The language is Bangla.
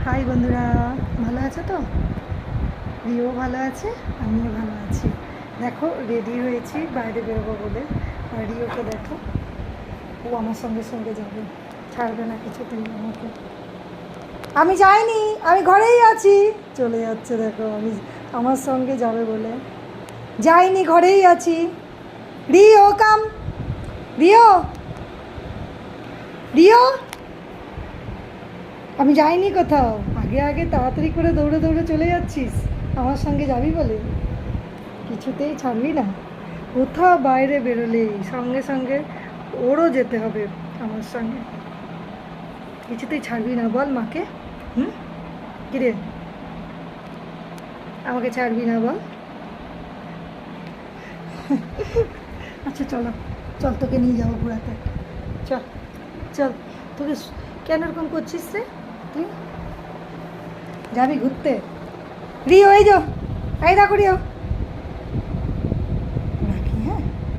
হাই বন্ধুরা, ভালো আছো তো? রিও ভালো আছে, আমিও ভালো আছি। দেখো রেডি হয়েছি বাইরে বেরোবো বলে। আর রিওকে দেখো, ও আমার সঙ্গে সঙ্গে যাবে, ছাড়বে না কিছুতেই আমাকে। আমি যাইনি, আমি ঘরেই আছি। চলে যাচ্ছে দেখো, আমি আমার সঙ্গে যাবে বলে যাইনি, ঘরেই আছি। রিও কাম, রিও, রিও, আমি যাইনি কোথাও। আগে আগে তাড়াতাড়ি করে দৌড়ে দৌড়ে চলে যাচ্ছিস আমার সঙ্গে যাবি বলে, কিছুতেই ছাড়বি না। কোথাও বাইরে বেরোলেই সঙ্গে সঙ্গে ওরও যেতে হবে আমার সঙ্গে, কিছুতেই ছাড়বি না বল মাকে। হুম, কিরে, আমাকে ছাড়বি না বল। আচ্ছা চলো, চল তোকে নিয়ে যাবো ঘোরাতে। চল চল, তোকে কেন এরকম করছিস রে? তুই যাবি ঘুরতে? রিও এই যো, এই দেখো রিও,